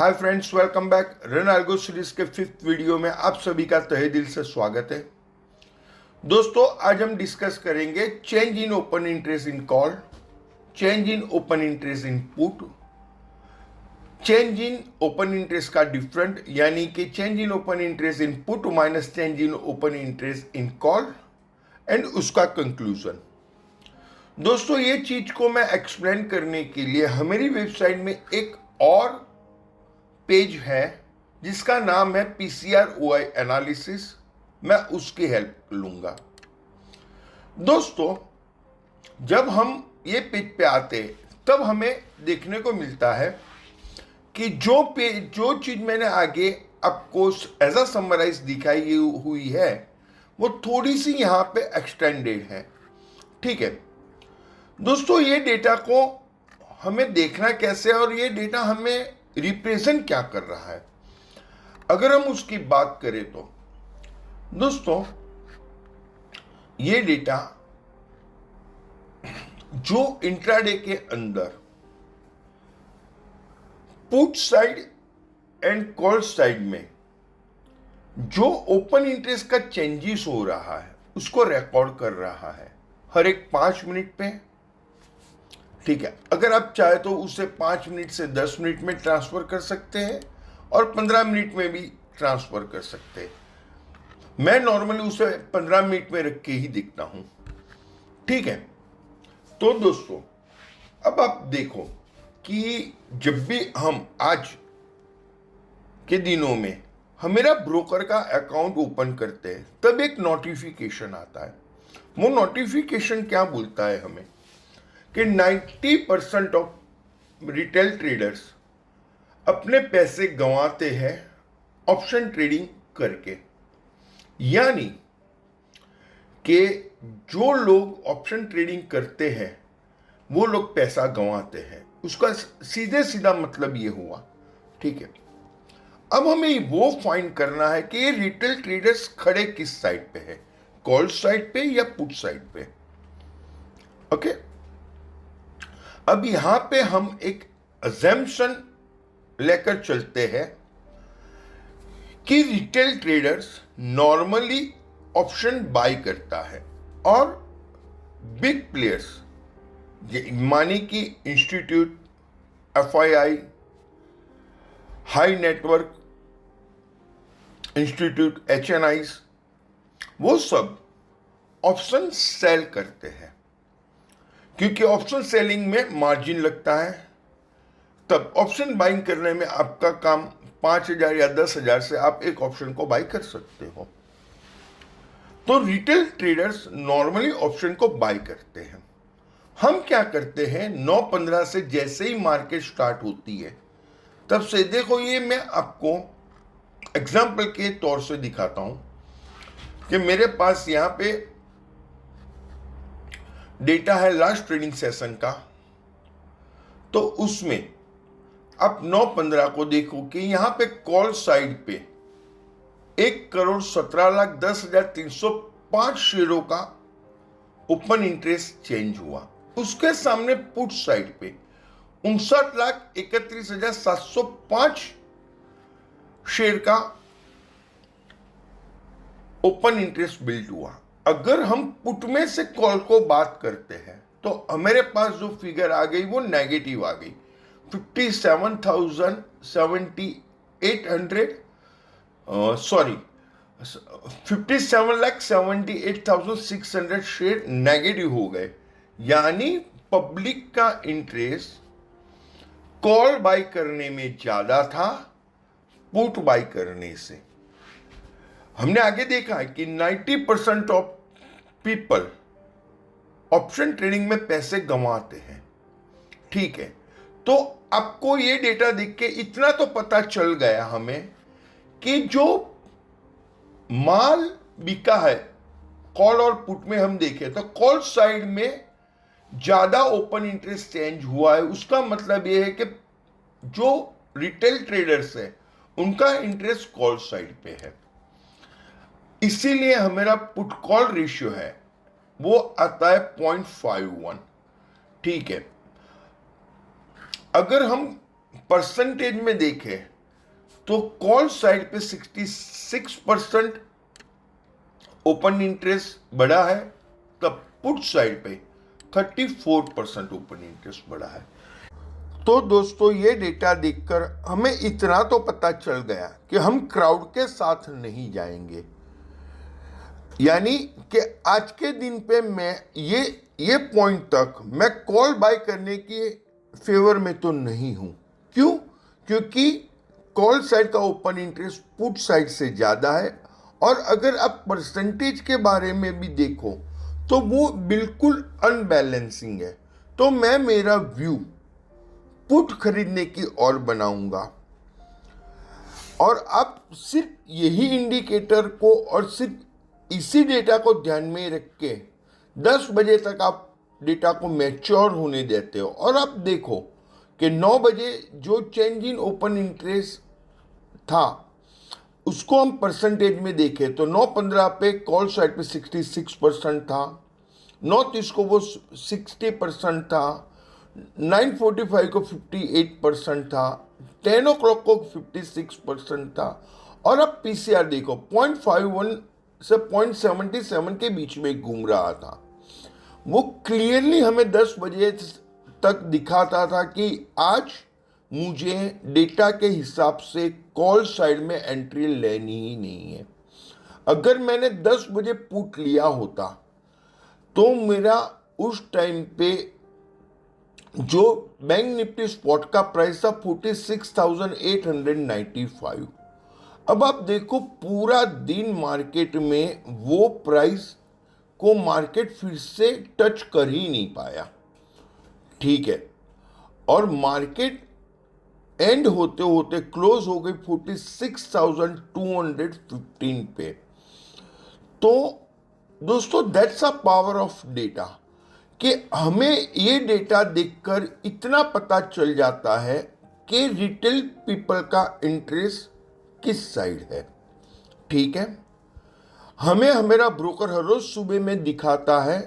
Hi friends, welcome back. Run algo series के 5th video में आप सभी का तहे दिल से स्वागत है। दोस्तों, आज हम डिस्कस करेंगे change in open interest in call, change in open interest in put, change in open interest का डिफरेंट यानी कि change in open interest in put minus change in open interest in call and उसका conclusion. दोस्तों, ये चीज को मैं explain करने के लिए हमारी वेबसाइट में एक और पेज है जिसका नाम है PCROI एनालिसिस। मैं उसकी हेल्प लूंगा। दोस्तों, जब हम ये पेज पे आते तब हमें देखने को मिलता है कि जो चीज मैंने आगे आपको एज अ समराइज दिखाई हुई है वो थोड़ी सी यहाँ पे एक्सटेंडेड है। ठीक है दोस्तों, ये डेटा को हमें देखना कैसे और ये डेटा हमें रिप्रेजेंट क्या कर रहा है, अगर हम उसकी बात करें तो दोस्तों, ये डेटा जो इंट्राडे के अंदर put side and call side में जो ओपन इंटरेस्ट का चेंजेस हो रहा है उसको रिकॉर्ड कर रहा है हर एक 5 मिनट पे। ठीक है, अगर आप चाहे तो उसे 5 मिनट से 10 मिनट में ट्रांसफर कर सकते हैं और 15 मिनट में भी ट्रांसफर कर सकते हैं। मैं नॉर्मली उसे 15 मिनट में रख के ही देखता हूं। ठीक है, तो दोस्तों अब आप देखो कि जब भी हम आज के दिनों में हमारा ब्रोकर का अकाउंट ओपन करते हैं तब एक नोटिफिकेशन आता है। वो नोटिफिकेशन क्या बोलता है हमें कि 90% ऑफ रिटेल ट्रेडर्स अपने पैसे गंवाते हैं ऑप्शन ट्रेडिंग करके, यानी कि जो लोग ऑप्शन ट्रेडिंग करते हैं वो लोग पैसा गंवाते हैं। उसका सीधे सीधा मतलब ये हुआ। ठीक है, अब हमें वो फाइंड करना है कि ये रिटेल ट्रेडर्स खड़े किस साइड पे है, कॉल साइड पे या पुट साइड पे। ओके, अब यहां पे हम एक अजम्पशन लेकर चलते हैं कि retail traders normally option buy करता है और बिग प्लेयर्स मानी कि institute, FII, high network institute, HNIs, वो सब ऑप्शन सेल करते हैं क्योंकि ऑप्शन सेलिंग में मार्जिन लगता है। तब ऑप्शन बाइंग करने में आपका काम 5,000 या 10,000 से आप एक ऑप्शन को बाई कर सकते हो। तो रिटेल ट्रेडर्स नॉर्मली ऑप्शन को बाई करते हैं। हम क्या करते हैं, 9:15 से जैसे ही मार्केट स्टार्ट होती है तब से देखो, ये मैं आपको एग्जाम्पल के तौर से दिखाता हूं कि मेरे पास यहां पे डेटा है लास्ट ट्रेडिंग सेशन का। तो उसमें आप 9:15 को देखो कि यहां पे कॉल साइड पे 1,17,10,305 शेयरों का ओपन इंटरेस्ट चेंज हुआ। उसके सामने पुट साइड पे 59,31,705 शेयर का ओपन इंटरेस्ट बिल्ड हुआ। अगर हम पुट में से कॉल को बात करते हैं तो हमारे पास जो फिगर आ गई वो नेगेटिव आ गई, 57,78,600 शेयर नेगेटिव हो गए। यानी पब्लिक का इंटरेस्ट कॉल बाय करने में ज्यादा था पुट बाय करने से। हमने आगे देखा है कि 90% ऑफ पीपल ऑप्शन ट्रेडिंग में पैसे गंवाते हैं। ठीक है, तो आपको ये डेटा देख के इतना तो पता चल गया हमें कि जो माल बिका है कॉल और पुट में हम देखें तो कॉल साइड में ज्यादा ओपन इंटरेस्ट चेंज हुआ है। उसका मतलब यह है कि जो रिटेल ट्रेडर्स है उनका इंटरेस्ट कॉल साइड पे है, इसीलिए हमारा पुट कॉल रेशियो है वो आता है 0.51। ठीक है, अगर हम परसेंटेज में देखें तो कॉल साइड पे 66% ओपन इंटरेस्ट बढ़ा है, तब पुट साइड पे 34% ओपन इंटरेस्ट बढ़ा है। तो दोस्तों ये डेटा देखकर हमें इतना तो पता चल गया कि हम क्राउड के साथ नहीं जाएंगे, यानी कि आज के दिन पे मैं ये पॉइंट तक मैं कॉल बाय करने की फेवर में तो नहीं हूं। क्यों? क्योंकि कॉल साइड का ओपन इंटरेस्ट पुट साइड से ज़्यादा है, और अगर आप परसेंटेज के बारे में भी देखो तो वो बिल्कुल अनबैलेंसिंग है। तो मैं मेरा व्यू पुट खरीदने की ओर बनाऊंगा, और आप सिर्फ यही इंडिकेटर को और सिर्फ इसी डेटा को ध्यान में रख के 10 बजे तक आप डेटा को मैच्योर होने देते हो, और आप देखो कि 9 बजे जो चेंज इन ओपन इंटरेस्ट था उसको हम परसेंटेज में देखें तो 9:15 पे कॉल साइड पे 66% था, 9:30 को वो 60% था, 9:45 को 58% था, 10 o'clock को 56% था, और अब पीसीआर देखो 0.51 से 0.77 के बीच में घूम रहा था। वो क्लियरली हमें 10 बजे तक दिखाता था कि आज मुझे डेटा के हिसाब से कॉल साइड में एंट्री लेनी ही नहीं है। अगर मैंने 10 बजे पुट लिया होता तो मेरा उस टाइम पे जो बैंक निफ्टी स्पॉट का प्राइस था 46,895। अब आप देखो पूरा दिन मार्केट में वो प्राइस को मार्केट फिर से टच कर ही नहीं पाया, ठीक है, और मार्केट एंड होते होते क्लोज हो गई 46,215 पे। तो दोस्तों that's a power of data, कि हमें ये डेटा देखकर इतना पता चल जाता है कि रिटेल पीपल का इंटरेस्ट किस साइड है, ठीक है। हमें हमारा ब्रोकर हर रोज सुबह में दिखाता है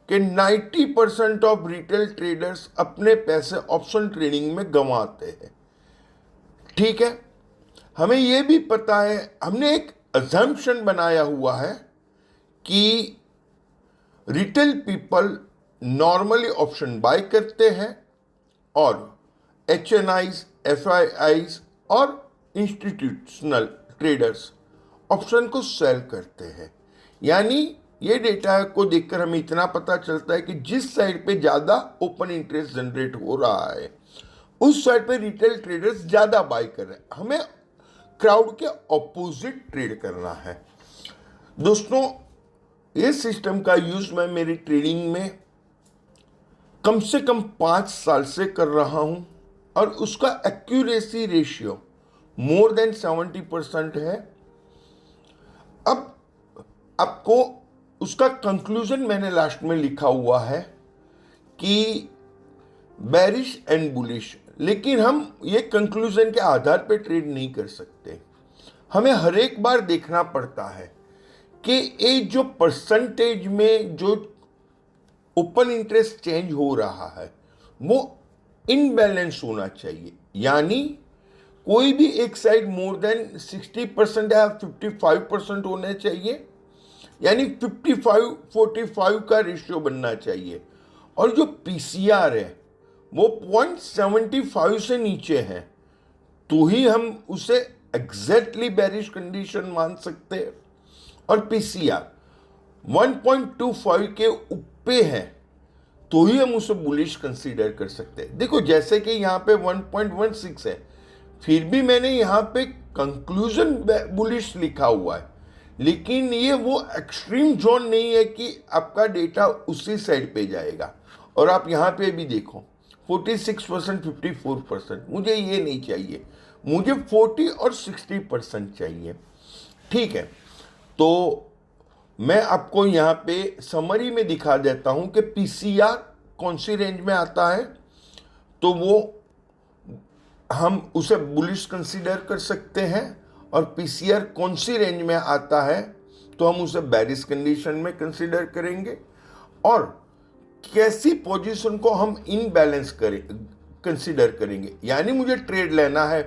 कि 90% ऑफ रिटेल ट्रेडर्स अपने पैसे ऑप्शन ट्रेडिंग में गंवाते हैं, ठीक है। हमें यह भी पता है, हमने एक अजम्पशन बनाया हुआ है कि retail people normally option buy करते हैं और HNIs, FIIs और इंस्टीट्यूशनल ट्रेडर्स ऑप्शन को सेल करते हैं। यानी ये डेटा को देखकर हमें इतना पता चलता है कि जिस साइड पे ज़्यादा ओपन इंटरेस्ट जनरेट हो रहा है उस साइड पे रिटेल ट्रेडर्स ज़्यादा बाय कर रहे हैं। हमें क्राउड के ऑपोजिट ट्रेड करना है। दोस्तों इस सिस्टम का यूज़ मैं मेरी ट्रेडिंग में कम से कम 5 साल से कर रहा हूं, और उसका एक्यूरेसी रेशियो मोर देन 70% है। अब आपको उसका कंक्लूजन मैंने लास्ट में लिखा हुआ है कि बेरिश एंड बुलिश, लेकिन हम ये कंक्लूजन के आधार पे ट्रेड नहीं कर सकते। हमें हर एक बार देखना पड़ता है कि ये जो परसेंटेज में जो ओपन इंटरेस्ट चेंज हो रहा है वो इनबैलेंस होना चाहिए, यानी कोई भी एक साइड मोर देन 60% या 55% होना चाहिए, यानी 55-45 का रेशियो बनना चाहिए, और जो पीसीआर है वो 0.75 से नीचे है तो ही हम उसे एग्जैक्टली बेरिश कंडीशन मान सकते हैं, और पीसीआर 1.25 के ऊपर है तो ही हम उसे बुलिश कंसीडर कर सकते हैं। देखो जैसे कि यहाँ पे 1.16 है, फिर भी मैंने यहाँ पे कंक्लूजन बुलिश लिखा हुआ है, लेकिन ये वो एक्सट्रीम जोन नहीं है कि आपका डेटा उसी साइड पे जाएगा। और आप यहाँ पे भी देखो 46%, 54%, मुझे ये नहीं चाहिए, मुझे 40 और 60% चाहिए, ठीक है। तो मैं आपको यहाँ पे समरी में दिखा देता हूँ कि पीसीआर कौन सी रेंज में आता है, तो वो हम उसे बुलिश कंसीडर कर सकते हैं, और पीसीआर कौन सी रेंज में आता है तो हम उसे बेरिश कंडीशन में कंसीडर करेंगे, और कैसी पोजीशन को हम इनबैलेंस कंसीडर करेंगे। यानी मुझे ट्रेड लेना है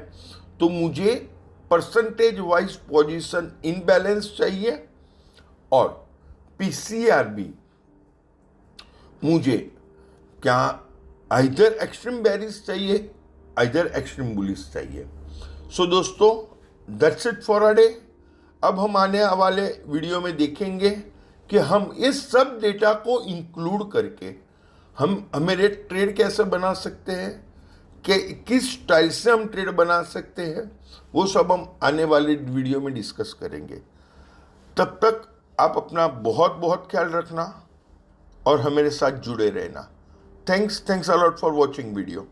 तो मुझे परसेंटेज वाइज पोजीशन इनबैलेंस चाहिए और पीसीआर भी मुझे क्या आइदर एक्सट्रीम बेरिश चाहिए आइदर एक्सट्रीम बुलिश चाहिए। सो दोस्तों, that's it for a day. अब हम आने वाले वीडियो में देखेंगे कि हम इस सब डेटा को इंक्लूड करके हम मेरे ट्रेड कैसे बना सकते हैं, कि किस स्टाइल से हम ट्रेड बना सकते हैं, वो सब हम आने वाले वीडियो में डिस्कस करेंगे। तब तक आप अपना बहुत बहुत ख्याल रखना और हमारे साथ जुड़े रहना। Thanks a lot for watching video.